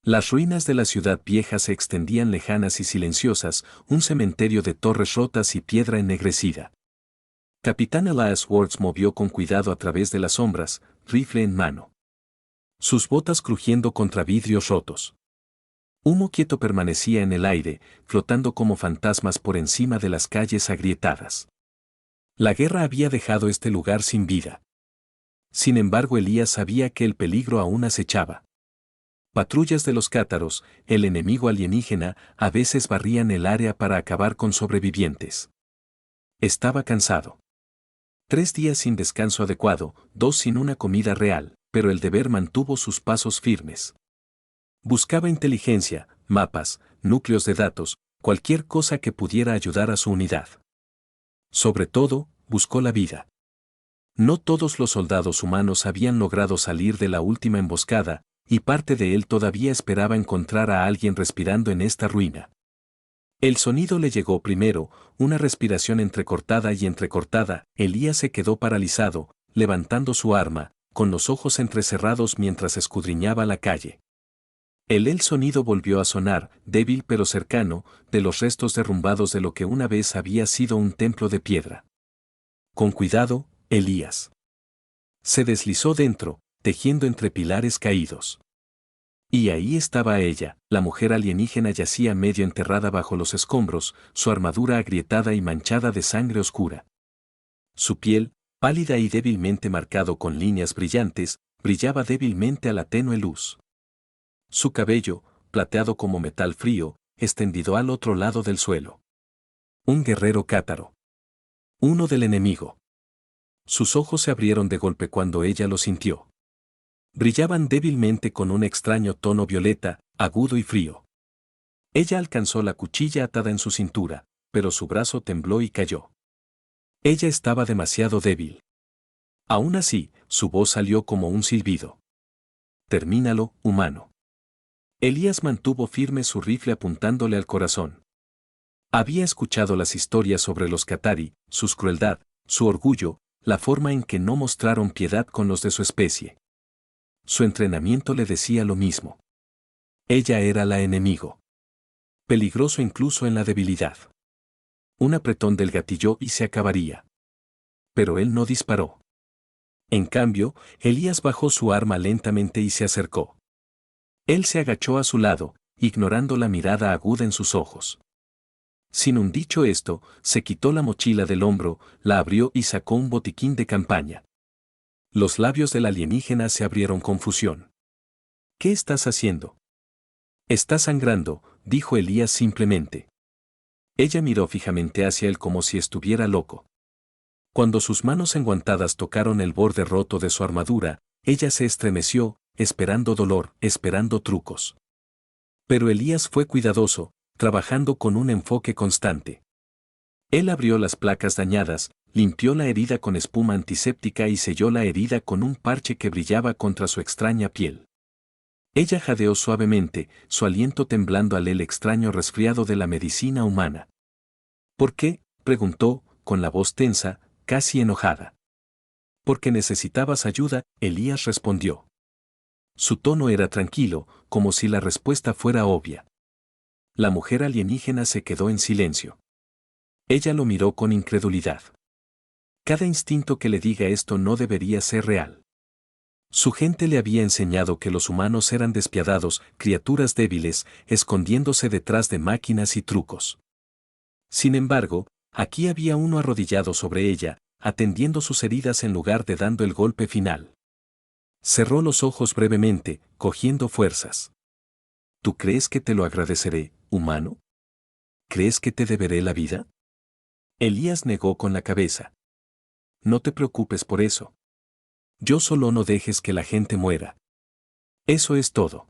Las ruinas de la ciudad vieja se extendían lejanas y silenciosas, un cementerio de torres rotas y piedra ennegrecida. Capitán Elias Wards movió con cuidado a través de las sombras, rifle en mano. Sus botas crujiendo contra vidrios rotos. Humo quieto permanecía en el aire, flotando como fantasmas por encima de las calles agrietadas. La guerra había dejado este lugar sin vida. Sin embargo, Elías sabía que el peligro aún acechaba. Patrullas de los cátaros, el enemigo alienígena, a veces barrían el área para acabar con sobrevivientes. Estaba cansado. 3 días sin descanso adecuado, 2 sin una comida real, pero el deber mantuvo sus pasos firmes. Buscaba inteligencia, mapas, núcleos de datos, cualquier cosa que pudiera ayudar a su unidad. Sobre todo, buscó la vida. No todos los soldados humanos habían logrado salir de la última emboscada, y parte de él todavía esperaba encontrar a alguien respirando en esta ruina. El sonido le llegó primero, una respiración entrecortada y entrecortada. Elías se quedó paralizado, levantando su arma, con los ojos entrecerrados mientras escudriñaba la calle. El sonido volvió a sonar, débil pero cercano, de los restos derrumbados de lo que una vez había sido un templo de piedra. Con cuidado, Elías se deslizó dentro, tejiendo entre pilares caídos. Y ahí estaba ella, la mujer alienígena yacía medio enterrada bajo los escombros, su armadura agrietada y manchada de sangre oscura. Su piel, pálida y débilmente marcado con líneas brillantes, brillaba débilmente a la tenue luz. Su cabello, plateado como metal frío, extendido al otro lado del suelo. Un guerrero cátaro. Uno del enemigo. Sus ojos se abrieron de golpe cuando ella lo sintió. Brillaban débilmente con un extraño tono violeta, agudo y frío. Ella alcanzó la cuchilla atada en su cintura, pero su brazo tembló y cayó. Ella estaba demasiado débil. Aún así, su voz salió como un silbido. Termínalo, humano. Elías mantuvo firme su rifle apuntándole al corazón. Había escuchado las historias sobre los Catari, su crueldad, su orgullo, la forma en que no mostraron piedad con los de su especie. Su entrenamiento le decía lo mismo. Ella era la enemigo. Peligroso incluso en la debilidad. Un apretón del gatillo y se acabaría. Pero él no disparó. En cambio, Elías bajó su arma lentamente y se acercó. Él se agachó a su lado, ignorando la mirada aguda en sus ojos. Sin un dicho esto, se quitó la mochila del hombro, la abrió y sacó un botiquín de campaña. Los labios del alienígena se abrieron con fusión. ¿Qué estás haciendo? Está sangrando, dijo Elías simplemente. Ella miró fijamente hacia él como si estuviera loco. Cuando sus manos enguantadas tocaron el borde roto de su armadura, ella se estremeció, esperando dolor, esperando trucos. Pero Elías fue cuidadoso, trabajando con un enfoque constante. Él abrió las placas dañadas, limpió la herida con espuma antiséptica y selló la herida con un parche que brillaba contra su extraña piel. Ella jadeó suavemente, su aliento temblando al extraño resfriado de la medicina humana. ¿Por qué?, preguntó, con la voz tensa, casi enojada. Porque necesitabas ayuda, Elías respondió. Su tono era tranquilo, como si la respuesta fuera obvia. La mujer alienígena se quedó en silencio. Ella lo miró con incredulidad. Cada instinto que le diga esto no debería ser real. Su gente le había enseñado que los humanos eran despiadados, criaturas débiles, escondiéndose detrás de máquinas y trucos. Sin embargo, aquí había uno arrodillado sobre ella, atendiendo sus heridas en lugar de dando el golpe final. Cerró los ojos brevemente, cogiendo fuerzas. ¿Tú crees que te lo agradeceré, humano? ¿Crees que te deberé la vida? Elías negó con la cabeza. No te preocupes por eso. Yo solo no dejes que la gente muera. Eso es todo.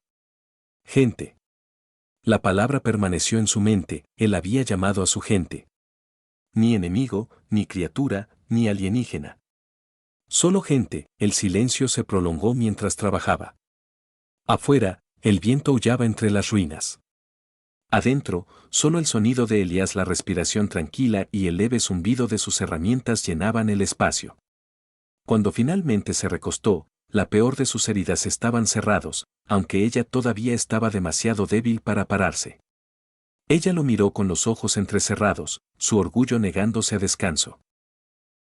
Gente. La palabra permaneció en su mente, él había llamado a su gente. Ni enemigo, ni criatura, ni alienígena. Solo gente. El silencio se prolongó mientras trabajaba. Afuera, el viento aullaba entre las ruinas. Adentro, solo el sonido de Elías, la respiración tranquila y el leve zumbido de sus herramientas llenaban el espacio. Cuando finalmente se recostó, la peor de sus heridas estaban cerrados, aunque ella todavía estaba demasiado débil para pararse. Ella lo miró con los ojos entrecerrados, su orgullo negándose a descanso.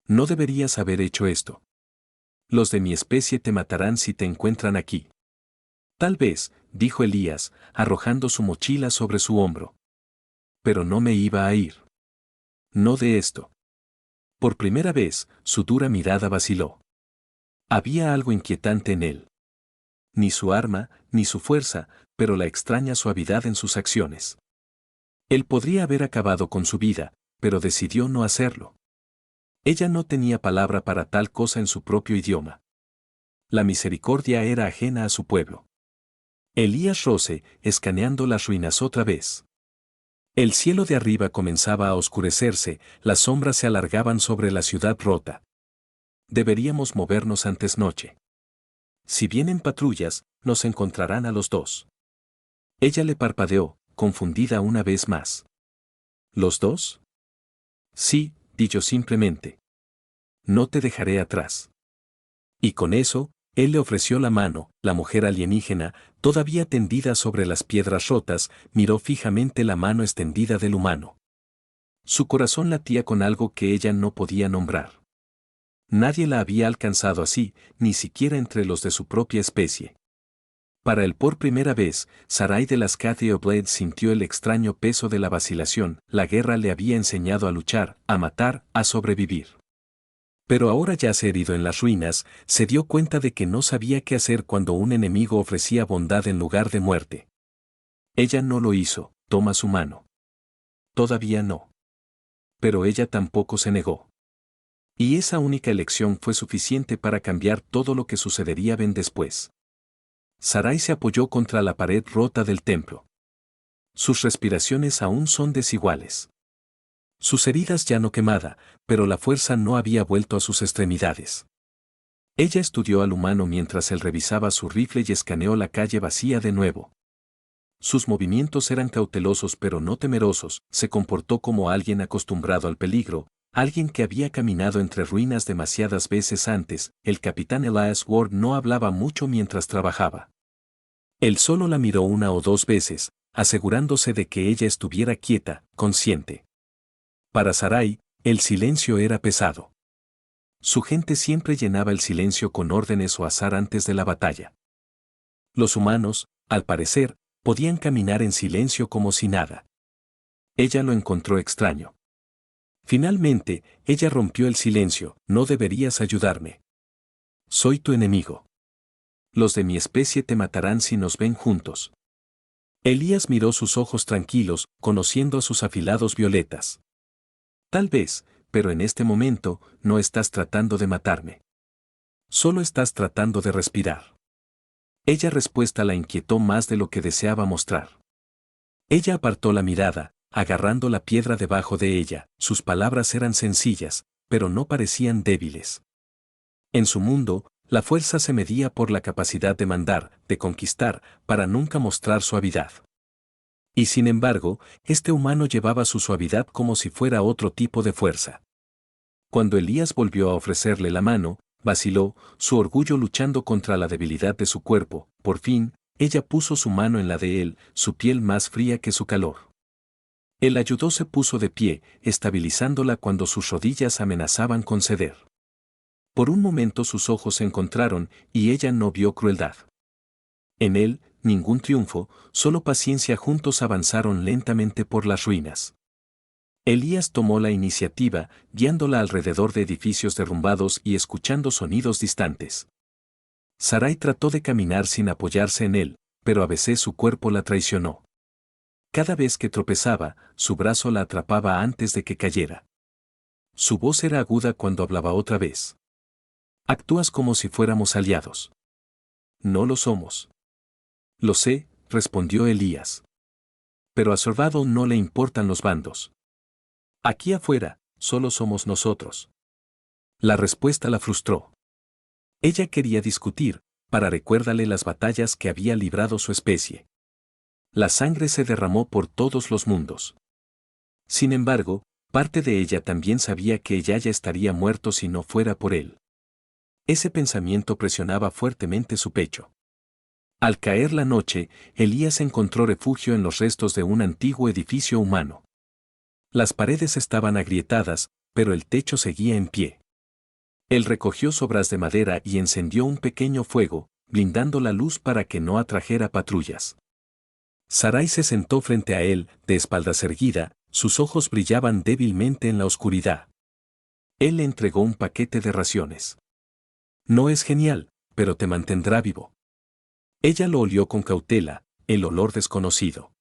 No deberías haber hecho esto. Los de mi especie te matarán si te encuentran aquí. Tal vez, dijo Elías, arrojando su mochila sobre su hombro. Pero no me iba a ir. No de esto. Por primera vez, su dura mirada vaciló. Había algo inquietante en él. Ni su arma, ni su fuerza, pero la extraña suavidad en sus acciones. Él podría haber acabado con su vida, pero decidió no hacerlo. Ella no tenía palabra para tal cosa en su propio idioma. La misericordia era ajena a su pueblo. Elías Rose, escaneando las ruinas otra vez. El cielo de arriba comenzaba a oscurecerse, las sombras se alargaban sobre la ciudad rota. Deberíamos movernos antes noche. Si vienen patrullas, nos encontrarán a los dos. Ella le parpadeó, confundida una vez más. ¿Los dos? Sí, dijo simplemente. No te dejaré atrás. Y con eso, él le ofreció la mano. La mujer alienígena, todavía tendida sobre las piedras rotas, miró fijamente la mano extendida del humano. Su corazón latía con algo que ella no podía nombrar. Nadie la había alcanzado así, ni siquiera entre los de su propia especie. Para él por primera vez, Sarai de las Cathy O'Blade sintió el extraño peso de la vacilación. La guerra le había enseñado a luchar, a matar, a sobrevivir. Pero ahora yace herido en las ruinas, se dio cuenta de que no sabía qué hacer cuando un enemigo ofrecía bondad en lugar de muerte. Ella no lo hizo, toma su mano. Todavía no. Pero ella tampoco se negó. Y esa única elección fue suficiente para cambiar todo lo que sucedería después. Sarai se apoyó contra la pared rota del templo. Sus respiraciones aún son desiguales. Sus heridas ya no quemada, pero la fuerza no había vuelto a sus extremidades. Ella estudió al humano mientras él revisaba su rifle y escaneó la calle vacía de nuevo. Sus movimientos eran cautelosos pero no temerosos, se comportó como alguien acostumbrado al peligro, alguien que había caminado entre ruinas demasiadas veces antes. El capitán Elias Ward no hablaba mucho mientras trabajaba. Él solo la miró una o dos veces, asegurándose de que ella estuviera quieta, consciente. Para Sarai, el silencio era pesado. Su gente siempre llenaba el silencio con órdenes o azar antes de la batalla. Los humanos, al parecer, podían caminar en silencio como si nada. Ella lo encontró extraño. Finalmente, ella rompió el silencio. No deberías ayudarme. Soy tu enemigo. Los de mi especie te matarán si nos ven juntos. Elías miró sus ojos tranquilos, conociendo sus afilados violetas. Tal vez, pero en este momento, no estás tratando de matarme. Solo estás tratando de respirar. Ella respuesta la inquietó más de lo que deseaba mostrar. Ella apartó la mirada, agarrando la piedra debajo de ella. Sus palabras eran sencillas, pero no parecían débiles. En su mundo, la fuerza se medía por la capacidad de mandar, de conquistar, para nunca mostrar suavidad. Y sin embargo, este humano llevaba su suavidad como si fuera otro tipo de fuerza. Cuando Elías volvió a ofrecerle la mano, vaciló, su orgullo luchando contra la debilidad de su cuerpo. Por fin, ella puso su mano en la de él, su piel más fría que su calor. El ayudó se puso de pie, estabilizándola cuando sus rodillas amenazaban con ceder. Por un momento sus ojos se encontraron, y ella no vio crueldad. En él, ningún triunfo, solo paciencia. Juntos avanzaron lentamente por las ruinas. Elías tomó la iniciativa, guiándola alrededor de edificios derrumbados y escuchando sonidos distantes. Sarai trató de caminar sin apoyarse en él, pero a veces su cuerpo la traicionó. Cada vez que tropezaba, su brazo la atrapaba antes de que cayera. Su voz era aguda cuando hablaba otra vez. Actúas como si fuéramos aliados. No lo somos. Lo sé, respondió Elías. Pero a Sorvado no le importan los bandos. Aquí afuera, solo somos nosotros. La respuesta la frustró. Ella quería discutir, para recuérdarle las batallas que había librado su especie. La sangre se derramó por todos los mundos. Sin embargo, parte de ella también sabía que ella ya estaría muerto si no fuera por él. Ese pensamiento presionaba fuertemente su pecho. Al caer la noche, Elías encontró refugio en los restos de un antiguo edificio humano. Las paredes estaban agrietadas, pero el techo seguía en pie. Él recogió sobras de madera y encendió un pequeño fuego, blindando la luz para que no atrajera patrullas. Sarai se sentó frente a él, de espaldas erguida, sus ojos brillaban débilmente en la oscuridad. Él le entregó un paquete de raciones. No es genial, pero te mantendrá vivo. Ella lo olió con cautela, el olor desconocido.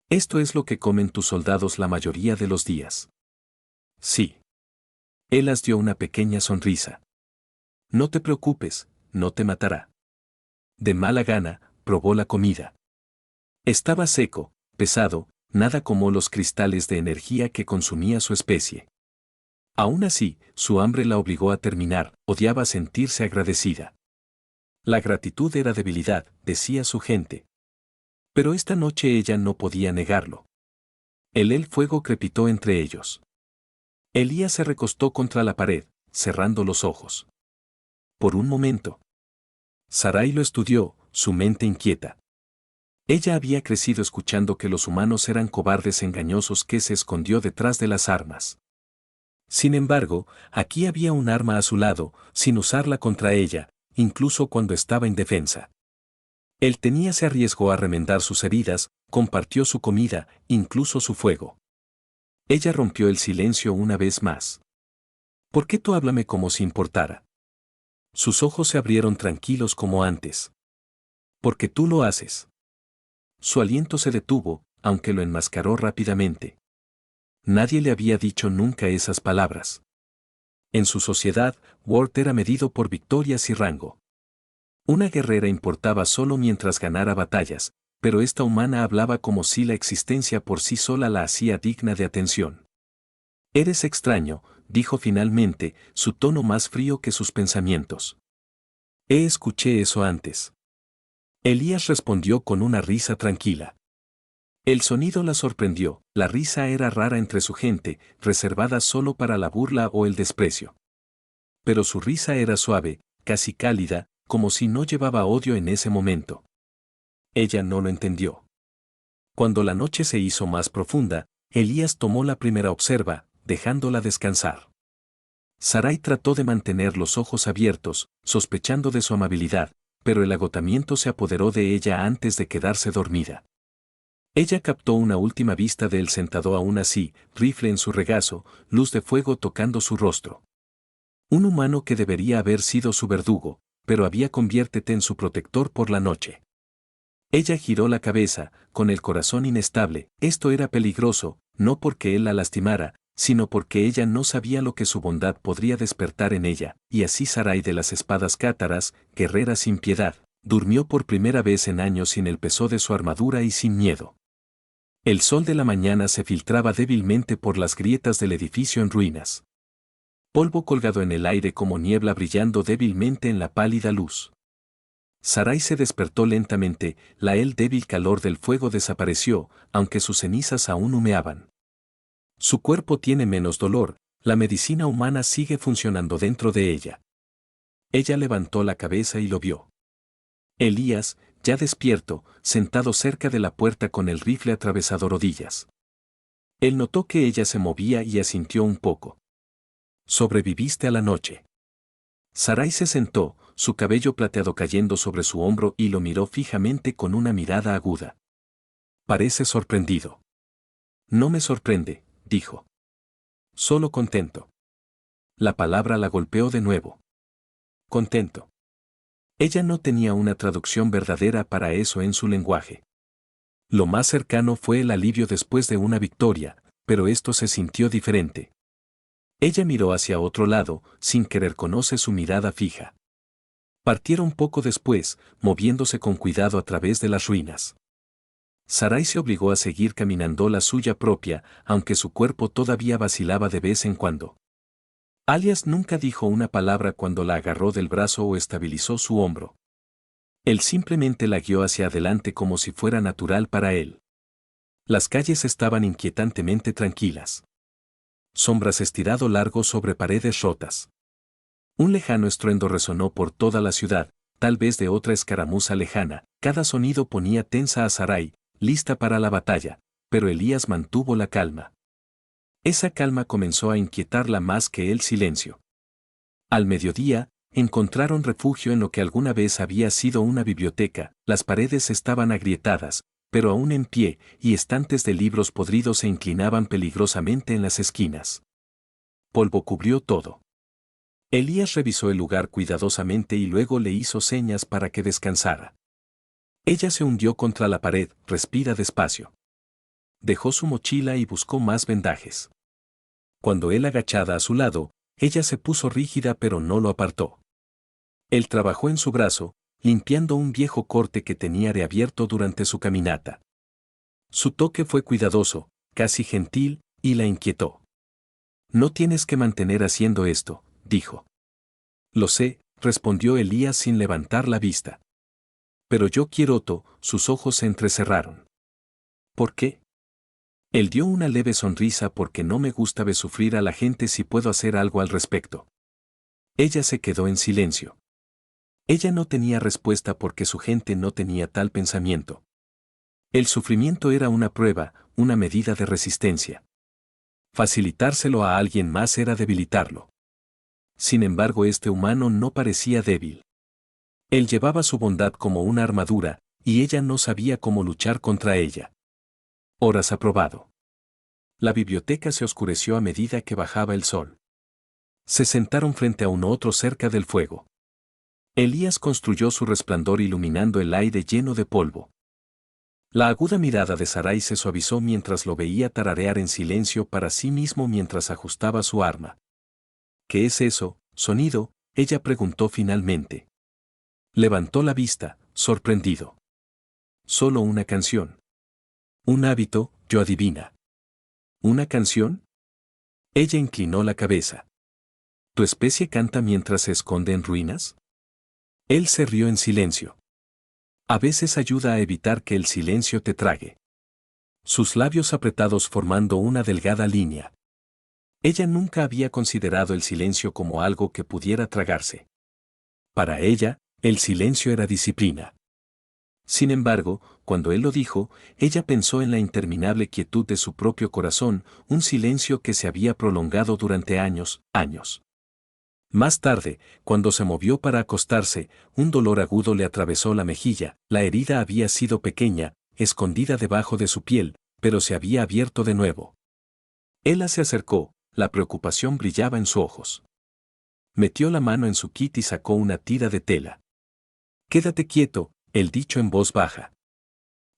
Esto es lo que comen tus soldados la mayoría de los días. Sí. Él las dio una pequeña sonrisa. No te preocupes, no te matará. De mala gana, probó la comida. Estaba seco, pesado, nada como los cristales de energía que consumía su especie. Aún así, su hambre la obligó a terminar, odiaba sentirse agradecida. La gratitud era debilidad, decía su gente. Pero esta noche ella no podía negarlo. El fuego crepitó entre ellos. Elías se recostó contra la pared, cerrando los ojos. Por un momento. Sarai lo estudió, su mente inquieta. Ella había crecido escuchando que los humanos eran cobardes engañosos que se escondió detrás de las armas. Sin embargo, aquí había un arma a su lado, sin usarla contra ella, incluso cuando estaba indefensa. Se arriesgó a remendar sus heridas, compartió su comida, incluso su fuego. Ella rompió el silencio una vez más. ¿Por qué tú háblame como si importara? Sus ojos se abrieron tranquilos como antes. Porque tú lo haces. Su aliento se detuvo, aunque lo enmascaró rápidamente. Nadie le había dicho nunca esas palabras. En su sociedad, Ward era medido por victorias y rango. Una guerrera importaba solo mientras ganara batallas, pero esta humana hablaba como si la existencia por sí sola la hacía digna de atención. Eres extraño, dijo finalmente, su tono más frío que sus pensamientos. Escuché eso antes. Elías respondió con una risa tranquila. El sonido la sorprendió, la risa era rara entre su gente, reservada solo para la burla o el desprecio. Pero su risa era suave, casi cálida, como si no llevaba odio en ese momento. Ella no lo entendió. Cuando la noche se hizo más profunda, Elías tomó la primera observa, dejándola descansar. Sarai trató de mantener los ojos abiertos, sospechando de su amabilidad, pero el agotamiento se apoderó de ella antes de quedarse dormida. Ella captó una última vista de él sentado aún así, rifle en su regazo, luz de fuego tocando su rostro. Un humano que debería haber sido su verdugo, pero había conviértete en su protector por la noche. Ella giró la cabeza, con el corazón inestable. Esto era peligroso, no porque él la lastimara, sino porque ella no sabía lo que su bondad podría despertar en ella, y así Sarai de las espadas cátaras, guerrera sin piedad, durmió por primera vez en años sin el peso de su armadura y sin miedo. El sol de la mañana se filtraba débilmente por las grietas del edificio en ruinas. Polvo colgado en el aire como niebla brillando débilmente en la pálida luz. Sarai se despertó lentamente, el débil calor del fuego desapareció, aunque sus cenizas aún humeaban. Su cuerpo tiene menos dolor, la medicina humana sigue funcionando dentro de ella. Ella levantó la cabeza y lo vio. Elías, ya despierto, sentado cerca de la puerta con el rifle atravesado rodillas. Él notó que ella se movía y asintió un poco. Sobreviviste a la noche. Sarai se sentó, su cabello plateado cayendo sobre su hombro y lo miró fijamente con una mirada aguda. Parece sorprendido. No me sorprende, dijo. Solo contento. La palabra la golpeó de nuevo. Contento. Ella no tenía una traducción verdadera para eso en su lenguaje. Lo más cercano fue el alivio después de una victoria, pero esto se sintió diferente. Ella miró hacia otro lado, sin querer conocer su mirada fija. Partieron poco después, moviéndose con cuidado a través de las ruinas. Sarai se obligó a seguir caminando la suya propia, aunque su cuerpo todavía vacilaba de vez en cuando. Alias nunca dijo una palabra cuando la agarró del brazo o estabilizó su hombro. Él simplemente la guió hacia adelante como si fuera natural para él. Las calles estaban inquietantemente tranquilas. Sombras estirado largo sobre paredes rotas. Un lejano estruendo resonó por toda la ciudad, tal vez de otra escaramuza lejana. Cada sonido ponía tensa a Sarai, lista para la batalla, pero Elías mantuvo la calma. Esa calma comenzó a inquietarla más que el silencio. Al mediodía, encontraron refugio en lo que alguna vez había sido una biblioteca. Las paredes estaban agrietadas, pero aún en pie, y estantes de libros podridos se inclinaban peligrosamente en las esquinas. Polvo cubrió todo. Elías revisó el lugar cuidadosamente y luego le hizo señas para que descansara. Ella se hundió contra la pared, respira despacio. Dejó su mochila y buscó más vendajes. Cuando él agachada a su lado, ella se puso rígida pero no lo apartó. Él trabajó en su brazo, limpiando un viejo corte que tenía reabierto durante su caminata. Su toque fue cuidadoso, casi gentil, y la inquietó. No tienes que mantener haciendo esto, dijo. Lo sé, respondió Elías sin levantar la vista. Pero yo quiero Otto, sus ojos se entrecerraron. ¿Por qué? Él dio una leve sonrisa porque no me gusta ver sufrir a la gente si puedo hacer algo al respecto. Ella se quedó en silencio. Ella no tenía respuesta porque su gente no tenía tal pensamiento. El sufrimiento era una prueba, una medida de resistencia. Facilitárselo a alguien más era debilitarlo. Sin embargo, este humano no parecía débil. Él llevaba su bondad como una armadura, y ella no sabía cómo luchar contra ella. Horas aprobado. La biblioteca se oscureció a medida que bajaba el sol. Se sentaron frente a uno otro cerca del fuego. Elías construyó su resplandor iluminando el aire lleno de polvo. La aguda mirada de Sarai se suavizó mientras lo veía tararear en silencio para sí mismo mientras ajustaba su arma. ¿Qué es eso, sonido?, ella preguntó finalmente. Levantó la vista, sorprendido. Solo una canción. Un hábito, yo adivina. ¿Una canción? Ella inclinó la cabeza. ¿Tu especie canta mientras se esconde en ruinas? Él se rió en silencio. A veces ayuda a evitar que el silencio te trague. Sus labios apretados formando una delgada línea. Ella nunca había considerado el silencio como algo que pudiera tragarse. Para ella, el silencio era disciplina. Sin embargo, cuando él lo dijo, ella pensó en la interminable quietud de su propio corazón, un silencio que se había prolongado durante años. Más tarde, cuando se movió para acostarse, un dolor agudo le atravesó la mejilla. La herida había sido pequeña, escondida debajo de su piel, pero se había abierto de nuevo. Ella se acercó, la preocupación brillaba en sus ojos. Metió la mano en su kit y sacó una tira de tela. Quédate quieto, él dicho en voz baja.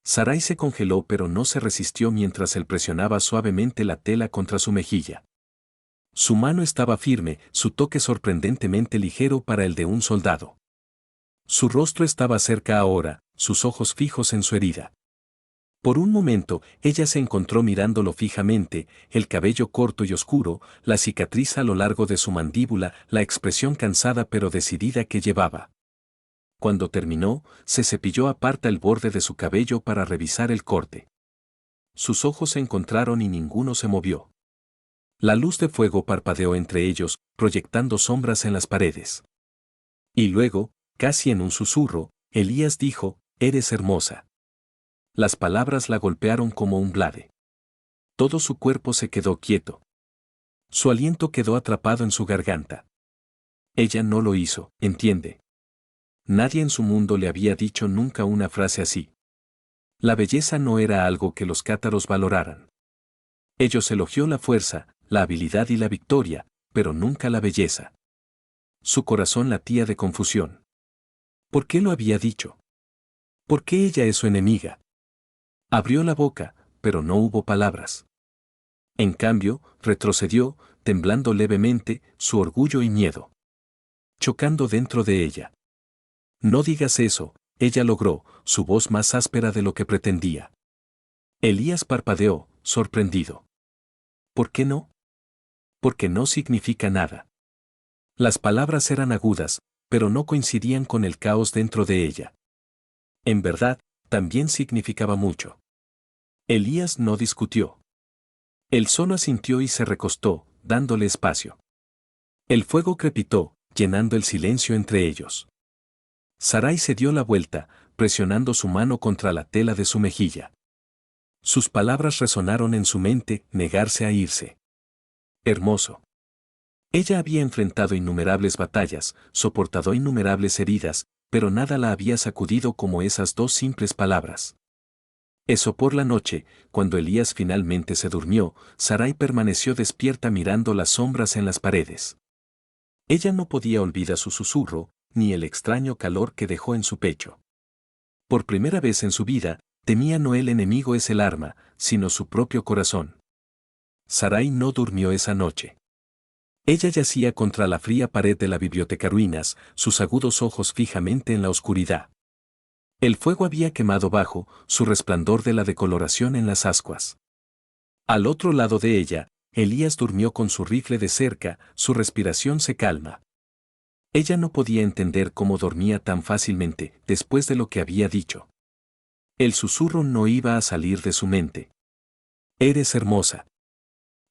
Sarai se congeló pero no se resistió mientras él presionaba suavemente la tela contra su mejilla. Su mano estaba firme, su toque sorprendentemente ligero para el de un soldado. Su rostro estaba cerca ahora, sus ojos fijos en su herida. Por un momento, ella se encontró mirándolo fijamente, el cabello corto y oscuro, la cicatriz a lo largo de su mandíbula, la expresión cansada pero decidida que llevaba. Cuando terminó, se cepilló aparte el borde de su cabello para revisar el corte. Sus ojos se encontraron y ninguno se movió. La luz de fuego parpadeó entre ellos, proyectando sombras en las paredes. Y luego, casi en un susurro, Elías dijo, «Eres hermosa». Las palabras la golpearon como un blade. Todo su cuerpo se quedó quieto. Su aliento quedó atrapado en su garganta. Ella no lo hizo, ¿entiende? Nadie en su mundo le había dicho nunca una frase así. La belleza no era algo que los cátaros valoraran. Ellos elogió la fuerza, la habilidad y la victoria, pero nunca la belleza. Su corazón latía de confusión. ¿Por qué lo había dicho? ¿Por qué ella es su enemiga? Abrió la boca, pero no hubo palabras. En cambio, retrocedió, temblando levemente, su orgullo y miedo. Chocando dentro de ella. No digas eso, ella logró, su voz más áspera de lo que pretendía. Elías parpadeó, sorprendido. ¿Por qué no? Porque no significa nada. Las palabras eran agudas, pero no coincidían con el caos dentro de ella. En verdad, también significaba mucho. Elías no discutió. Él solo asintió y se recostó, dándole espacio. El fuego crepitó, llenando el silencio entre ellos. Sarai se dio la vuelta, presionando su mano contra la tela de su mejilla. Sus palabras resonaron en su mente: negarse a irse. Hermoso. Ella había enfrentado innumerables batallas, soportado innumerables heridas, pero nada la había sacudido como esas dos simples palabras. Eso por la noche, cuando Elías finalmente se durmió, Sarai permaneció despierta mirando las sombras en las paredes. Ella no podía olvidar su susurro, ni el extraño calor que dejó en su pecho. Por primera vez en su vida, temía no el enemigo es el arma, sino su propio corazón. Sarai no durmió esa noche. Ella yacía contra la fría pared de la biblioteca ruinas, sus agudos ojos fijamente en la oscuridad. El fuego había quemado bajo su resplandor de la decoloración en las ascuas. Al otro lado de ella, Elías durmió con su rifle de cerca, su respiración se calma. Ella no podía entender cómo dormía tan fácilmente después de lo que había dicho. El susurro no iba a salir de su mente. Eres hermosa.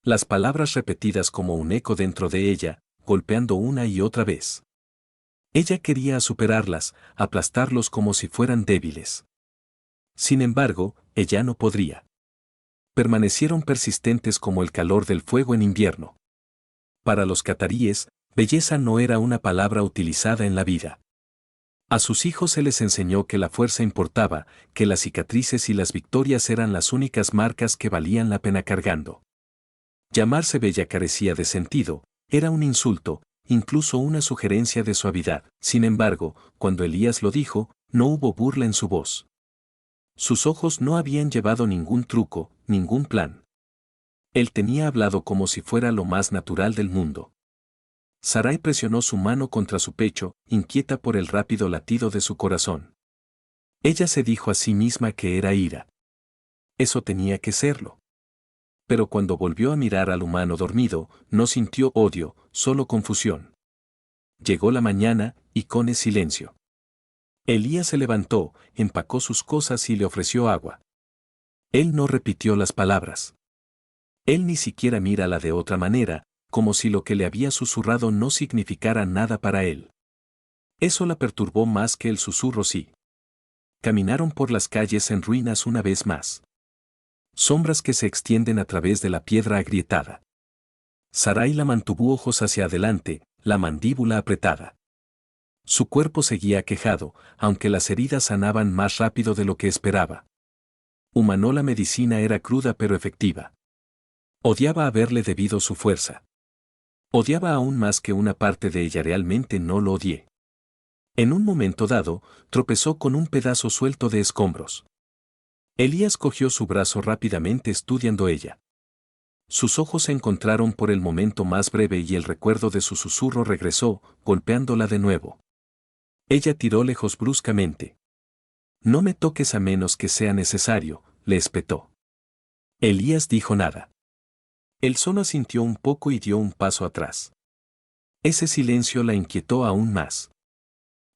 Las palabras repetidas como un eco dentro de ella, golpeando una y otra vez. Ella quería superarlas, aplastarlos como si fueran débiles. Sin embargo, ella no podría. Permanecieron persistentes como el calor del fuego en invierno. Para los cataríes, belleza no era una palabra utilizada en la vida. A sus hijos se les enseñó que la fuerza importaba, que las cicatrices y las victorias eran las únicas marcas que valían la pena cargando. Llamarse bella carecía de sentido, era un insulto, incluso una sugerencia de suavidad. Sin embargo, cuando Elías lo dijo, no hubo burla en su voz. Sus ojos no habían llevado ningún truco, ningún plan. Él tenía hablado como si fuera lo más natural del mundo. Sarai presionó su mano contra su pecho, inquieta por el rápido latido de su corazón. Ella se dijo a sí misma que era ira. Eso tenía que serlo. Pero cuando volvió a mirar al humano dormido, no sintió odio, solo confusión. Llegó la mañana, y con el silencio. Elías se levantó, empacó sus cosas y le ofreció agua. Él no repitió las palabras. Él ni siquiera mírala de otra manera, como si lo que le había susurrado no significara nada para él. Eso la perturbó más que el susurro sí. Caminaron por las calles en ruinas una vez más. Sombras que se extienden a través de la piedra agrietada. Sarai la mantuvo ojos hacia adelante, la mandíbula apretada. Su cuerpo seguía aquejado, aunque las heridas sanaban más rápido de lo que esperaba. Humanó la medicina era cruda pero efectiva. Odiaba haberle debido su fuerza. Odiaba aún más que una parte de ella realmente no lo odié. En un momento dado, tropezó con un pedazo suelto de escombros. Elías cogió su brazo rápidamente estudiando ella. Sus ojos se encontraron por el momento más breve y el recuerdo de su susurro regresó, golpeándola de nuevo. Ella tiró lejos bruscamente. No me toques a menos que sea necesario, le espetó. Elías dijo nada. Él solo asintió un poco y dio un paso atrás. Ese silencio la inquietó aún más.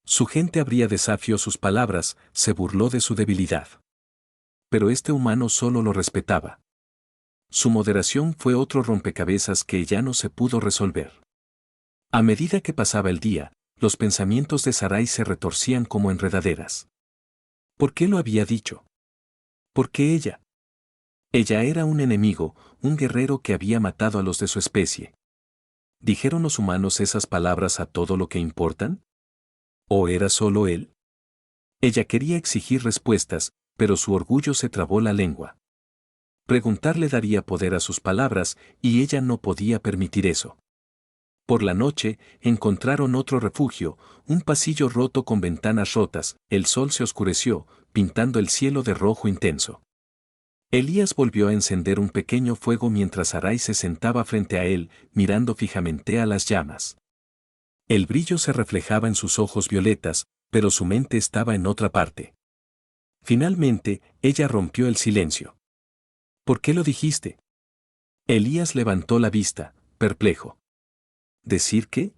Su gente habría desafió sus palabras, se burló de su debilidad. Pero este humano solo lo respetaba. Su moderación fue otro rompecabezas que ya no se pudo resolver. A medida que pasaba el día, los pensamientos de Sarai se retorcían como enredaderas. ¿Por qué lo había dicho? ¿Por qué ella? Ella era un enemigo, un guerrero que había matado a los de su especie. ¿Dijeron los humanos esas palabras a todo lo que importan? ¿O era solo él? Ella quería exigir respuestas, pero su orgullo se trabó la lengua. Preguntarle daría poder a sus palabras, y ella no podía permitir eso. Por la noche, encontraron otro refugio, un pasillo roto con ventanas rotas, el sol se oscureció, pintando el cielo de rojo intenso. Elías volvió a encender un pequeño fuego mientras Sarai se sentaba frente a él, mirando fijamente a las llamas. El brillo se reflejaba en sus ojos violetas, pero su mente estaba en otra parte. Finalmente, ella rompió el silencio. ¿Por qué lo dijiste? Elías levantó la vista, perplejo. ¿Decir qué?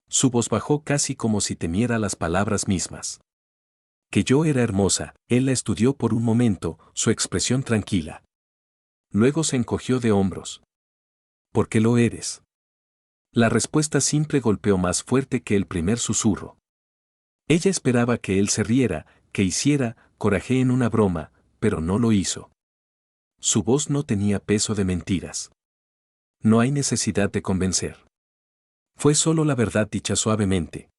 Su voz bajó casi como si temiera las palabras mismas. Que yo era hermosa, él la estudió por un momento, su expresión tranquila. Luego se encogió de hombros. ¿Por qué lo eres? La respuesta simple golpeó más fuerte que el primer susurro. Ella esperaba que él se riera, que hiciera coraje en una broma, pero no lo hizo. Su voz no tenía peso de mentiras. No hay necesidad de convencer. Fue solo la verdad dicha suavemente.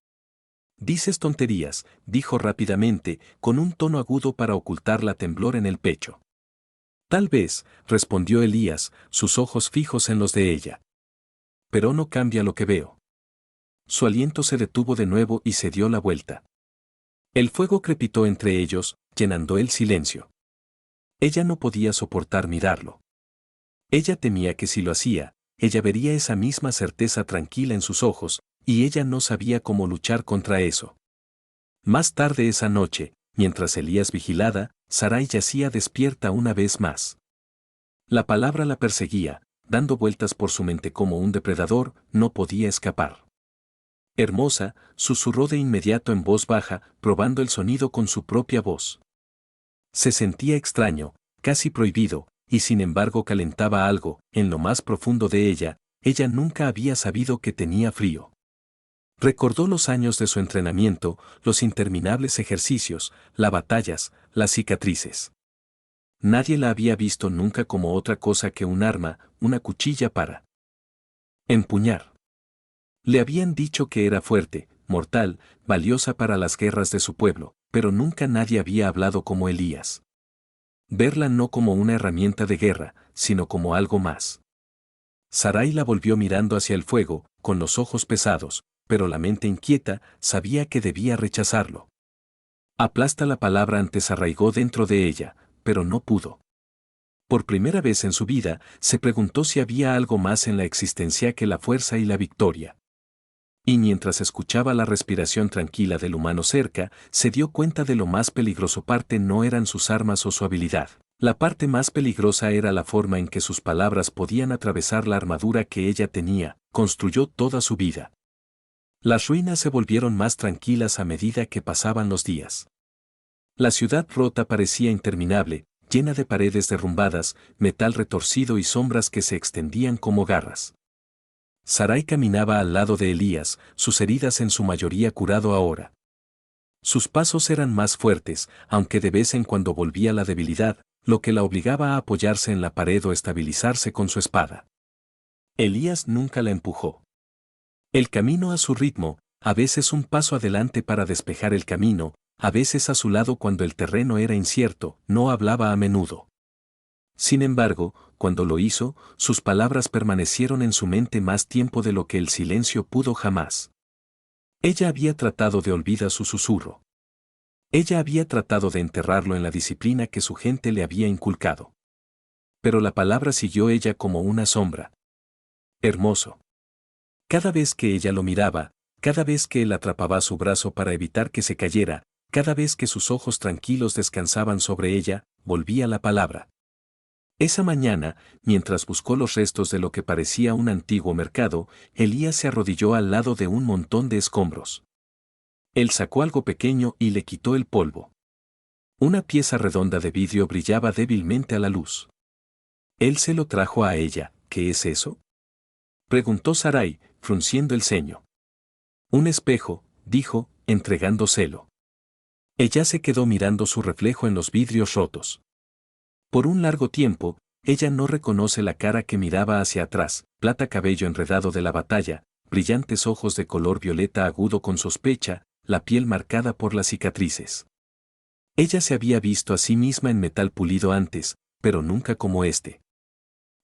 Dices tonterías, dijo rápidamente, con un tono agudo para ocultar la temblor en el pecho. Tal vez, respondió Elías, sus ojos fijos en los de ella. Pero no cambia lo que veo. Su aliento se detuvo de nuevo y se dio la vuelta. El fuego crepitó entre ellos, llenando el silencio. Ella no podía soportar mirarlo. Ella temía que si lo hacía, ella vería esa misma certeza tranquila en sus ojos, y ella no sabía cómo luchar contra eso. Más tarde esa noche, mientras Elías vigilaba, Sarai yacía despierta una vez más. La palabra la perseguía, dando vueltas por su mente como un depredador, no podía escapar. Hermosa, susurró de inmediato en voz baja, probando el sonido con su propia voz. Se sentía extraño, casi prohibido, y sin embargo calentaba algo, en lo más profundo de ella nunca había sabido que tenía frío. Recordó los años de su entrenamiento, los interminables ejercicios, las batallas, las cicatrices. Nadie la había visto nunca como otra cosa que un arma, una cuchilla para empuñar. Le habían dicho que era fuerte, mortal, valiosa para las guerras de su pueblo, pero nunca nadie había hablado como Elías. Verla no como una herramienta de guerra, sino como algo más. Sarai la volvió mirando hacia el fuego, con los ojos pesados, pero la mente inquieta sabía que debía rechazarlo. Aplasta la palabra antes arraigó dentro de ella, pero no pudo. Por primera vez en su vida, se preguntó si había algo más en la existencia que la fuerza y la victoria. Y mientras escuchaba la respiración tranquila del humano cerca, se dio cuenta de lo más peligroso parte no eran sus armas o su habilidad. La parte más peligrosa era la forma en que sus palabras podían atravesar la armadura que ella tenía, construyó toda su vida. Las ruinas se volvieron más tranquilas a medida que pasaban los días. La ciudad rota parecía interminable, llena de paredes derrumbadas, metal retorcido y sombras que se extendían como garras. Sarai caminaba al lado de Elías, sus heridas en su mayoría curado ahora. Sus pasos eran más fuertes, aunque de vez en cuando volvía la debilidad, lo que la obligaba a apoyarse en la pared o estabilizarse con su espada. Elías nunca la empujó. El camino a su ritmo, a veces un paso adelante para despejar el camino, a veces a su lado cuando el terreno era incierto, no hablaba a menudo. Sin embargo, cuando lo hizo, sus palabras permanecieron en su mente más tiempo de lo que el silencio pudo jamás. Ella había tratado de olvidar su susurro. Ella había tratado de enterrarlo en la disciplina que su gente le había inculcado. Pero la palabra siguió ella como una sombra. Hermoso. Cada vez que ella lo miraba, cada vez que él atrapaba su brazo para evitar que se cayera, cada vez que sus ojos tranquilos descansaban sobre ella, volvía la palabra. Esa mañana, mientras buscó los restos de lo que parecía un antiguo mercado, Elías se arrodilló al lado de un montón de escombros. Él sacó algo pequeño y le quitó el polvo. Una pieza redonda de vidrio brillaba débilmente a la luz. Él se lo trajo a ella. ¿Qué es eso?, preguntó Sarai, frunciendo el ceño. Un espejo, dijo, entregándoselo. Ella se quedó mirando su reflejo en los vidrios rotos. Por un largo tiempo, ella no reconoce la cara que miraba hacia atrás, plata cabello enredado de la batalla, brillantes ojos de color violeta agudo con sospecha, la piel marcada por las cicatrices. Ella se había visto a sí misma en metal pulido antes, pero nunca como este.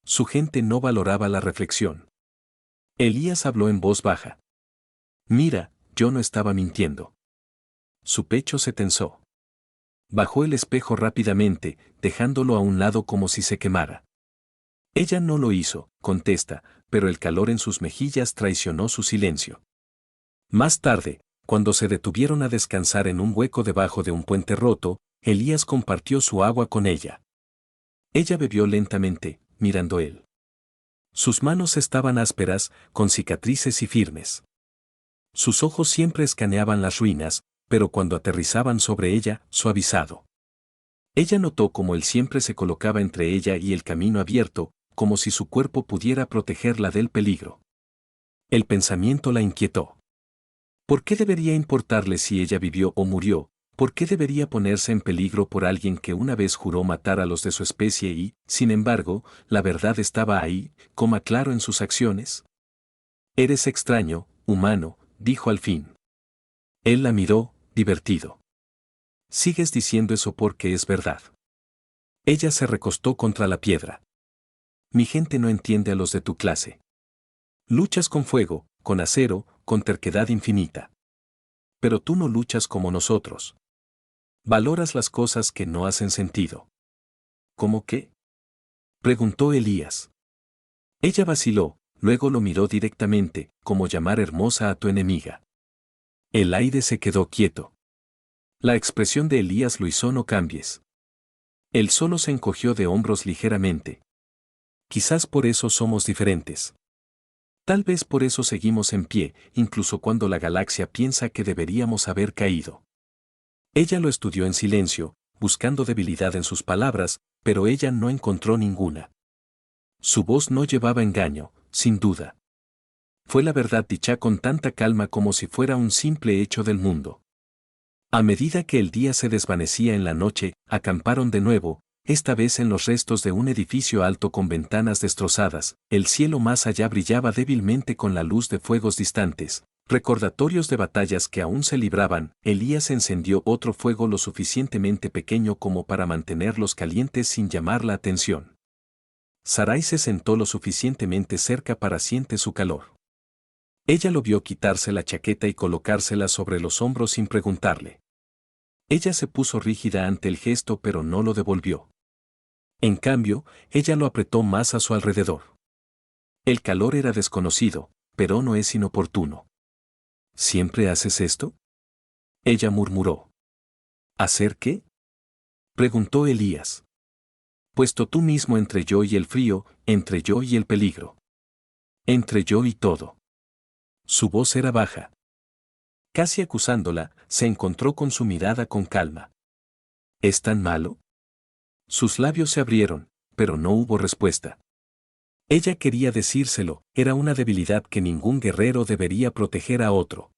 Su gente no valoraba la reflexión. Elías habló en voz baja. Mira, yo no estaba mintiendo. Su pecho se tensó. Bajó el espejo rápidamente, dejándolo a un lado como si se quemara. Ella no lo hizo, contesta, pero el calor en sus mejillas traicionó su silencio. Más tarde, cuando se detuvieron a descansar en un hueco debajo de un puente roto, Elías compartió su agua con ella. Ella bebió lentamente, mirando él. Sus manos estaban ásperas, con cicatrices y firmes. Sus ojos siempre escaneaban las ruinas, pero cuando aterrizaban sobre ella, suavizado. Ella notó cómo él siempre se colocaba entre ella y el camino abierto, como si su cuerpo pudiera protegerla del peligro. El pensamiento la inquietó. ¿Por qué debería importarle si ella vivió o murió? ¿Por qué debería ponerse en peligro por alguien que una vez juró matar a los de su especie y, sin embargo, la verdad estaba ahí, coma claro en sus acciones? Eres extraño, humano, dijo al fin. Él la miró, divertido. Sigues diciendo eso porque es verdad. Ella se recostó contra la piedra. Mi gente no entiende a los de tu clase. Luchas con fuego, con acero, con terquedad infinita. Pero tú no luchas como nosotros. Valoras las cosas que no hacen sentido. ¿Cómo qué? Preguntó Elías. Ella vaciló, luego lo miró directamente, como llamar hermosa a tu enemiga. El aire se quedó quieto. La expresión de Elías lo hizo no cambies. Él solo se encogió de hombros ligeramente. Quizás por eso somos diferentes. Tal vez por eso seguimos en pie, incluso cuando la galaxia piensa que deberíamos haber caído. Ella lo estudió en silencio, buscando debilidad en sus palabras, pero ella no encontró ninguna. Su voz no llevaba engaño, sin duda. Fue la verdad dicha con tanta calma como si fuera un simple hecho del mundo. A medida que el día se desvanecía en la noche, acamparon de nuevo, esta vez en los restos de un edificio alto con ventanas destrozadas. El cielo más allá brillaba débilmente con la luz de fuegos distantes, recordatorios de batallas que aún se libraban. Elías encendió otro fuego lo suficientemente pequeño como para mantenerlos calientes sin llamar la atención. Sarai se sentó lo suficientemente cerca para siente su calor. Ella lo vio quitarse la chaqueta y colocársela sobre los hombros sin preguntarle. Ella se puso rígida ante el gesto pero no lo devolvió. En cambio, ella lo apretó más a su alrededor. El calor era desconocido, pero no es inoportuno. ¿Siempre haces esto? Ella murmuró. ¿Hacer qué? Preguntó Elías. Puesto tú mismo entre yo y el frío, entre yo y el peligro. Entre yo y todo. Su voz era baja. Casi acusándola, se encontró con su mirada con calma. ¿Es tan malo? Sus labios se abrieron, pero no hubo respuesta. Ella quería decírselo, era una debilidad que ningún guerrero debería proteger a otro.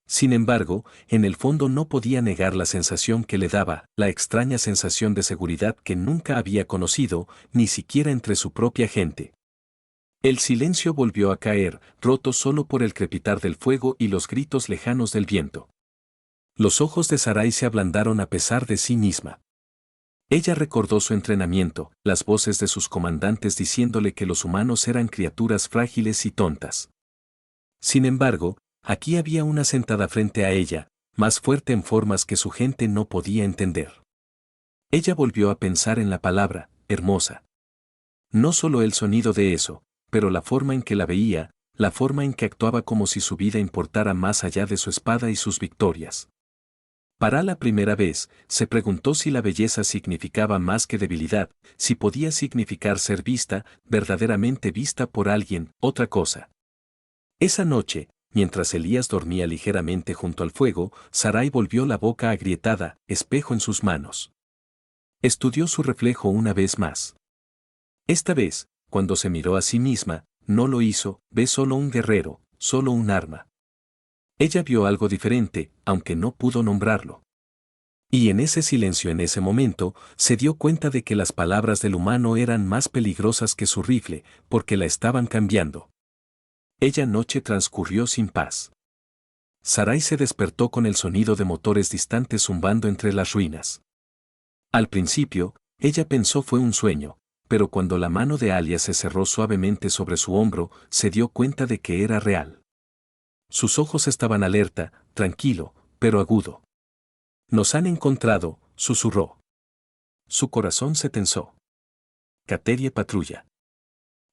Sin embargo, en el fondo no podía negar la sensación que le daba, la extraña sensación de seguridad que nunca había conocido, ni siquiera entre su propia gente. El silencio volvió a caer, roto solo por el crepitar del fuego y los gritos lejanos del viento. Los ojos de Sarai se ablandaron a pesar de sí misma. Ella recordó su entrenamiento, las voces de sus comandantes diciéndole que los humanos eran criaturas frágiles y tontas. Sin embargo, aquí había una sentada frente a ella, más fuerte en formas que su gente no podía entender. Ella volvió a pensar en la palabra, hermosa. No solo el sonido de eso, pero la forma en que la veía, la forma en que actuaba como si su vida importara más allá de su espada y sus victorias. Para la primera vez, se preguntó si la belleza significaba más que debilidad, si podía significar ser vista, verdaderamente vista por alguien, otra cosa. Esa noche, mientras Elías dormía ligeramente junto al fuego, Sarai volvió la boca agrietada, espejo en sus manos. Estudió su reflejo una vez más. Esta vez, cuando se miró a sí misma, no lo hizo, ve solo un guerrero, solo un arma. Ella vio algo diferente, aunque no pudo nombrarlo. Y en ese silencio en ese momento, se dio cuenta de que las palabras del humano eran más peligrosas que su rifle, porque la estaban cambiando. Aquella noche transcurrió sin paz. Sarai se despertó con el sonido de motores distantes zumbando entre las ruinas. Al principio, ella pensó fue un sueño, pero cuando la mano de Alia se cerró suavemente sobre su hombro, se dio cuenta de que era real. Sus ojos estaban alerta, tranquilo, pero agudo. Nos han encontrado, susurró. Su corazón se tensó. Caterie patrulla.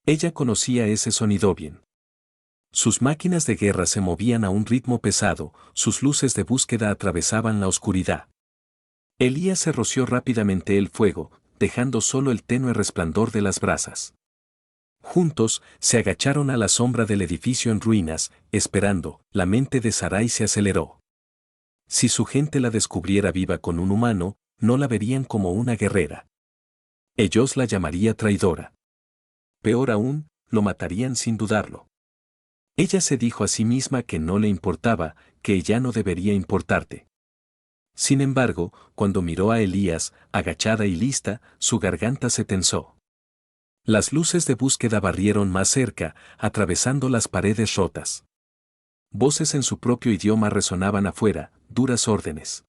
Ella conocía ese sonido bien. Sus máquinas de guerra se movían a un ritmo pesado, sus luces de búsqueda atravesaban la oscuridad. Elías se roció rápidamente el fuego, dejando solo el tenue resplandor de las brasas. Juntos, se agacharon a la sombra del edificio en ruinas, esperando. La mente de Sarai se aceleró. Si su gente la descubriera viva con un humano, no la verían como una guerrera. Ellos la llamarían traidora. Peor aún, lo matarían sin dudarlo. Ella se dijo a sí misma que no le importaba, que ya no debería importarte. Sin embargo, cuando miró a Elías, agachada y lista, su garganta se tensó. Las luces de búsqueda barrieron más cerca, atravesando las paredes rotas. Voces en su propio idioma resonaban afuera, duras órdenes.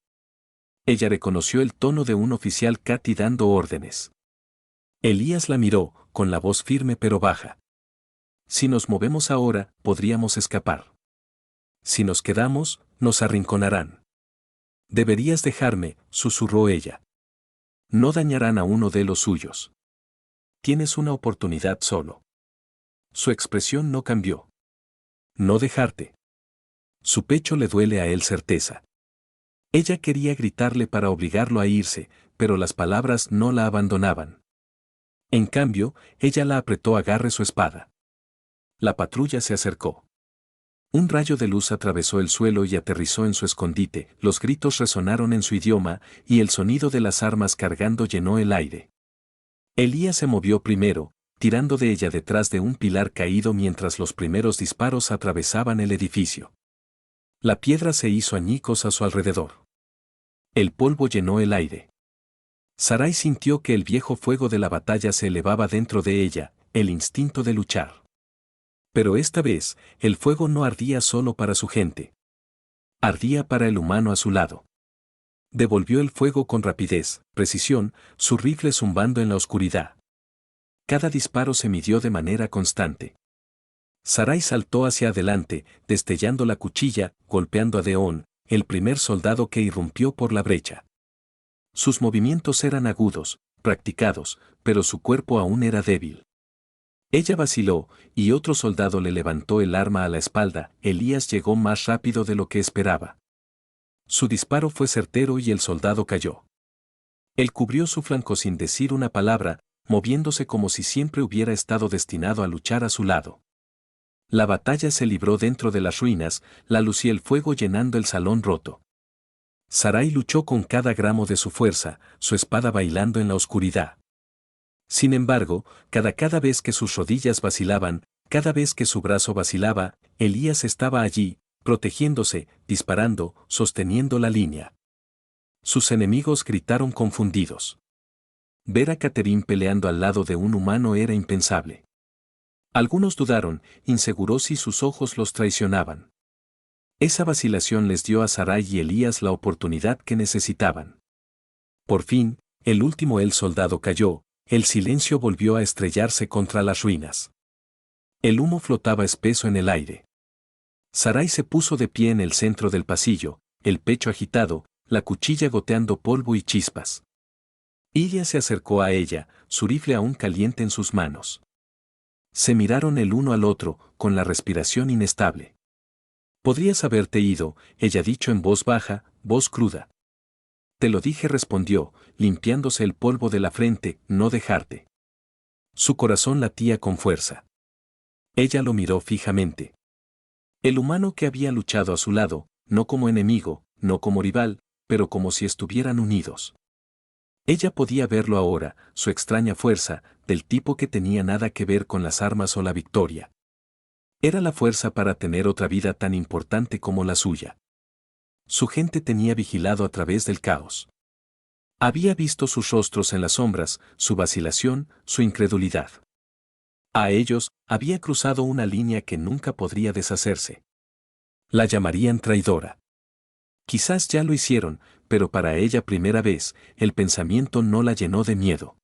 Ella reconoció el tono de un oficial Cati dando órdenes. Elías la miró, con la voz firme pero baja. Si nos movemos ahora, podríamos escapar. Si nos quedamos, nos arrinconarán. Deberías dejarme, susurró ella. No dañarán a uno de los suyos. Tienes una oportunidad solo. Su expresión no cambió. No dejarte. Su pecho le duele a él certeza. Ella quería gritarle para obligarlo a irse, pero las palabras no la abandonaban. En cambio, ella la apretó agarre su espada. La patrulla se acercó. Un rayo de luz atravesó el suelo y aterrizó en su escondite, los gritos resonaron en su idioma, y el sonido de las armas cargando llenó el aire. Elías se movió primero, tirando de ella detrás de un pilar caído mientras los primeros disparos atravesaban el edificio. La piedra se hizo añicos a su alrededor. El polvo llenó el aire. Sarai sintió que el viejo fuego de la batalla se elevaba dentro de ella, el instinto de luchar. Pero esta vez, el fuego no ardía solo para su gente. Ardía para el humano a su lado. Devolvió el fuego con rapidez, precisión, su rifle zumbando en la oscuridad. Cada disparo se midió de manera constante. Sarai saltó hacia adelante, destellando la cuchilla, golpeando a Deón, el primer soldado que irrumpió por la brecha. Sus movimientos eran agudos, practicados, pero su cuerpo aún era débil. Ella vaciló, y otro soldado le levantó el arma a la espalda. Elías llegó más rápido de lo que esperaba. Su disparo fue certero y el soldado cayó. Él cubrió su flanco sin decir una palabra, moviéndose como si siempre hubiera estado destinado a luchar a su lado. La batalla se libró dentro de las ruinas, la luz y el fuego llenando el salón roto. Sarai luchó con cada gramo de su fuerza, su espada bailando en la oscuridad. Sin embargo, cada vez que sus rodillas vacilaban, cada vez que su brazo vacilaba, Elías estaba allí, protegiéndose, disparando, sosteniendo la línea. Sus enemigos gritaron confundidos. Ver a Catherine peleando al lado de un humano era impensable. Algunos dudaron, inseguros si sus ojos los traicionaban. Esa vacilación les dio a Sarai y Elías la oportunidad que necesitaban. Por fin, el último soldado cayó, el silencio volvió a estrellarse contra las ruinas. El humo flotaba espeso en el aire. Sarai se puso de pie en el centro del pasillo, el pecho agitado, la cuchilla goteando polvo y chispas. Ilia se acercó a ella, su rifle aún caliente en sus manos. Se miraron el uno al otro, con la respiración inestable. Podrías haberte ido, ella dicho en voz baja, voz cruda. Te lo dije, respondió, limpiándose el polvo de la frente, no dejarte. Su corazón latía con fuerza. Ella lo miró fijamente. El humano que había luchado a su lado, no como enemigo, no como rival, pero como si estuvieran unidos. Ella podía verlo ahora, su extraña fuerza, del tipo que tenía nada que ver con las armas o la victoria. Era la fuerza para tener otra vida tan importante como la suya. Su gente tenía vigilado a través del caos. Había visto sus rostros en las sombras, su vacilación, su incredulidad. A ellos, había cruzado una línea que nunca podría deshacerse. La llamarían traidora. Quizás ya lo hicieron, pero para ella primera vez, el pensamiento no la llenó de miedo.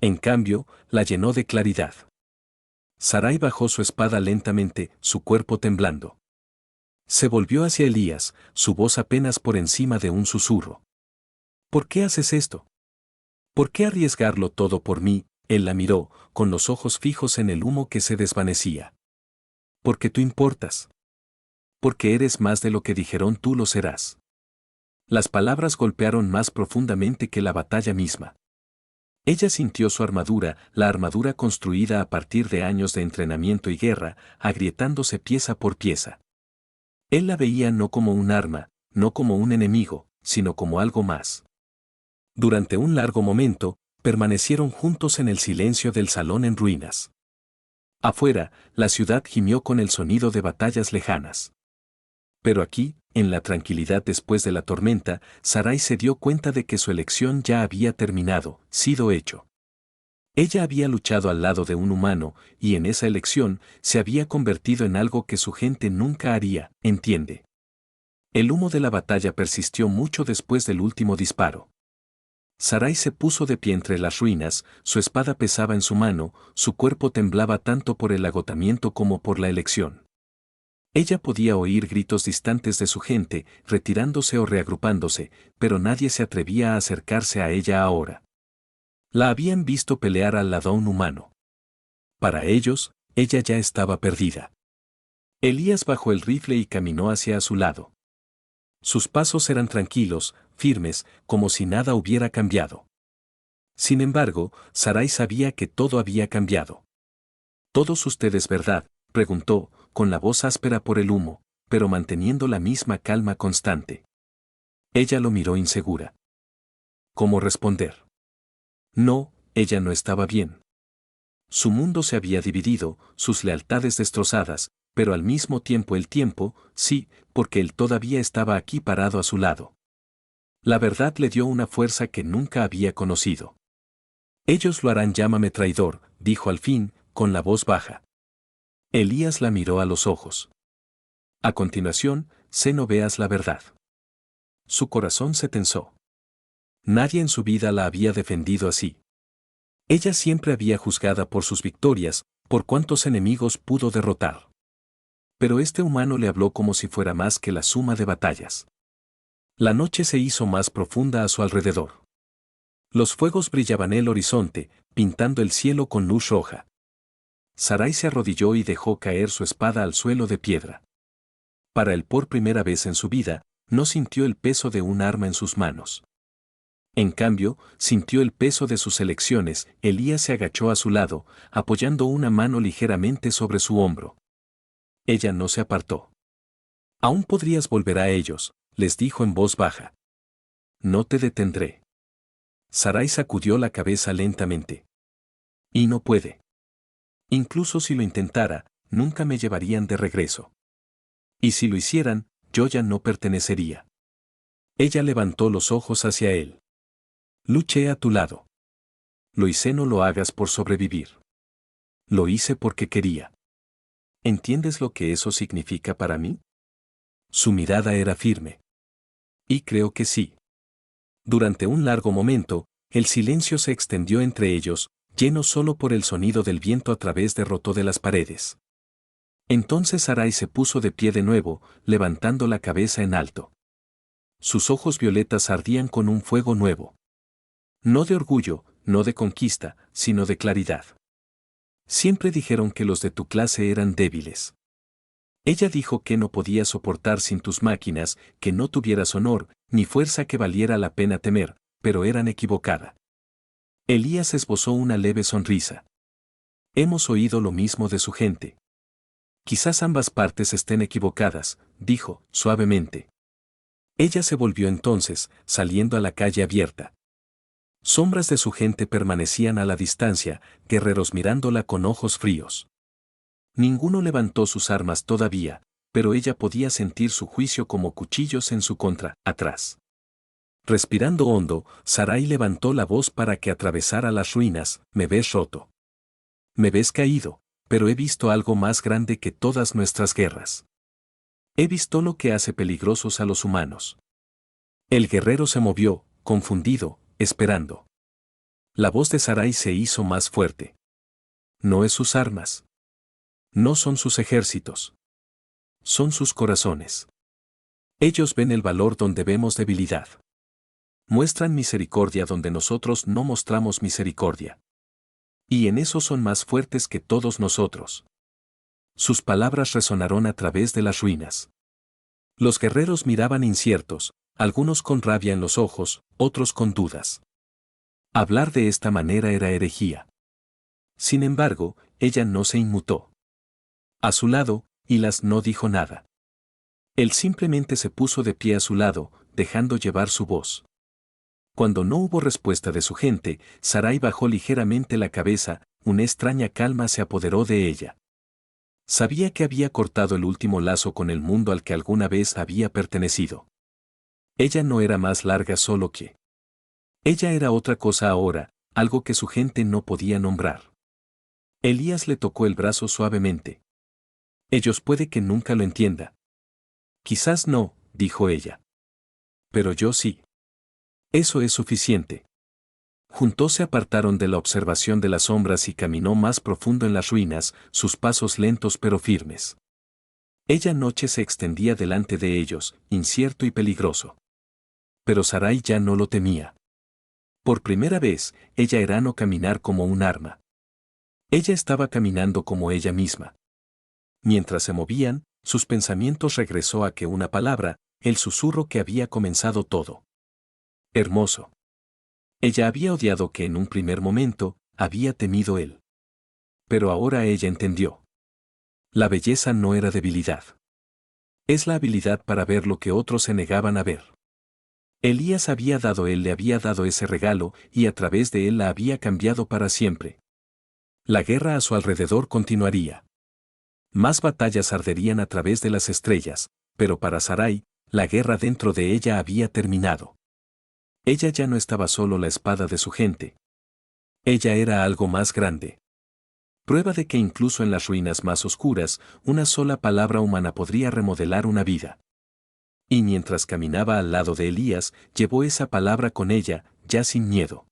En cambio, la llenó de claridad. Sarai bajó su espada lentamente, su cuerpo temblando. Se volvió hacia Elías, su voz apenas por encima de un susurro. ¿Por qué haces esto? ¿Por qué arriesgarlo todo por mí? Él la miró, con los ojos fijos en el humo que se desvanecía. Porque tú importas. Porque eres más de lo que dijeron tú lo serás. Las palabras golpearon más profundamente que la batalla misma. Ella sintió su armadura, la armadura construida a partir de años de entrenamiento y guerra, agrietándose pieza por pieza. Él la veía no como un arma, no como un enemigo, sino como algo más. Durante un largo momento, permanecieron juntos en el silencio del salón en ruinas. Afuera, la ciudad gimió con el sonido de batallas lejanas. Pero aquí, en la tranquilidad después de la tormenta, Sarai se dio cuenta de que su elección ya había terminado, sido hecho. Ella había luchado al lado de un humano, y en esa elección se había convertido en algo que su gente nunca haría, ¿entiende? El humo de la batalla persistió mucho después del último disparo. Sarai se puso de pie entre las ruinas, su espada pesaba en su mano, su cuerpo temblaba tanto por el agotamiento como por la elección. Ella podía oír gritos distantes de su gente, retirándose o reagrupándose, pero nadie se atrevía a acercarse a ella ahora. La habían visto pelear al lado un humano. Para ellos, ella ya estaba perdida. Elías bajó el rifle y caminó hacia su lado. Sus pasos eran tranquilos, firmes, como si nada hubiera cambiado. Sin embargo, Sarai sabía que todo había cambiado. ¿Todos ustedes verdad?, preguntó, con la voz áspera por el humo, pero manteniendo la misma calma constante. Ella lo miró insegura. ¿Cómo responder? No, ella no estaba bien. Su mundo se había dividido, sus lealtades destrozadas, pero al mismo tiempo el tiempo, sí, porque él todavía estaba aquí parado a su lado. La verdad le dio una fuerza que nunca había conocido. Ellos lo harán, llámame traidor, dijo al fin, con la voz baja. Elías la miró a los ojos. A continuación, sé no veas la verdad. Su corazón se tensó. Nadie en su vida la había defendido así. Ella siempre había juzgada por sus victorias, por cuántos enemigos pudo derrotar. Pero este humano le habló como si fuera más que la suma de batallas. La noche se hizo más profunda a su alrededor. Los fuegos brillaban el horizonte, pintando el cielo con luz roja. Sarai se arrodilló y dejó caer su espada al suelo de piedra. Para él, por primera vez en su vida, no sintió el peso de un arma en sus manos. En cambio, sintió el peso de sus elecciones. Elías se agachó a su lado, apoyando una mano ligeramente sobre su hombro. Ella no se apartó. Aún podrías volver a ellos, les dijo en voz baja. No te detendré. Sarai sacudió la cabeza lentamente. Y no puede. Incluso si lo intentara, nunca me llevarían de regreso. Y si lo hicieran, yo ya no pertenecería. Ella levantó los ojos hacia él. Luché a tu lado. Lo hice, no lo hagas por sobrevivir. Lo hice porque quería. ¿Entiendes lo que eso significa para mí? Su mirada era firme. Y creo que sí. Durante un largo momento, el silencio se extendió entre ellos, lleno solo por el sonido del viento a través de roto de las paredes. Entonces Sarai se puso de pie de nuevo, levantando la cabeza en alto. Sus ojos violetas ardían con un fuego nuevo. No de orgullo, no de conquista, sino de claridad. Siempre dijeron que los de tu clase eran débiles. Ella dijo que no podía soportar sin tus máquinas, que no tuvieras honor, ni fuerza que valiera la pena temer, pero eran equivocada. Elías esbozó una leve sonrisa. Hemos oído lo mismo de su gente. Quizás ambas partes estén equivocadas, dijo, suavemente. Ella se volvió entonces, saliendo a la calle abierta. Sombras de su gente permanecían a la distancia, guerreros mirándola con ojos fríos. Ninguno levantó sus armas todavía, pero ella podía sentir su juicio como cuchillos en su contra, atrás. Respirando hondo, Sarai levantó la voz para que atravesara las ruinas. Me ves roto. Me ves caído, pero he visto algo más grande que todas nuestras guerras. He visto lo que hace peligrosos a los humanos. El guerrero se movió, confundido, esperando. La voz de Sarai se hizo más fuerte. No es sus armas. No son sus ejércitos. Son sus corazones. Ellos ven el valor donde vemos debilidad. Muestran misericordia donde nosotros no mostramos misericordia. Y en eso son más fuertes que todos nosotros. Sus palabras resonaron a través de las ruinas. Los guerreros miraban inciertos, algunos con rabia en los ojos, otros con dudas. Hablar de esta manera era herejía. Sin embargo, ella no se inmutó. A su lado, Hilas no dijo nada. Él simplemente se puso de pie a su lado, dejando llevar su voz. Cuando no hubo respuesta de su gente, Sarai bajó ligeramente la cabeza, una extraña calma se apoderó de ella. Sabía que había cortado el último lazo con el mundo al que alguna vez había pertenecido. Ella no era más larga solo que. Ella era otra cosa ahora, algo que su gente no podía nombrar. Elías le tocó el brazo suavemente. Ellos puede que nunca lo entienda. Quizás no, dijo ella. Pero yo sí. Eso es suficiente. Juntos se apartaron de la observación de las sombras y caminó más profundo en las ruinas, sus pasos lentos pero firmes. Ella noche se extendía delante de ellos, incierto y peligroso. Pero Sarai ya no lo temía. Por primera vez, ella era no caminar como un arma. Ella estaba caminando como ella misma. Mientras se movían, sus pensamientos regresó a que una palabra, el susurro que había comenzado todo. Hermoso. Ella había odiado que en un primer momento, había temido él. Pero ahora ella entendió. La belleza no era debilidad. Es la habilidad para ver lo que otros se negaban a ver. Él le había dado ese regalo y a través de él la había cambiado para siempre. La guerra a su alrededor continuaría. Más batallas arderían a través de las estrellas, pero para Sarai, la guerra dentro de ella había terminado. Ella ya no estaba solo la espada de su gente. Ella era algo más grande. Prueba de que incluso en las ruinas más oscuras, una sola palabra humana podría remodelar una vida. Y mientras caminaba al lado de Elías, llevó esa palabra con ella, ya sin miedo.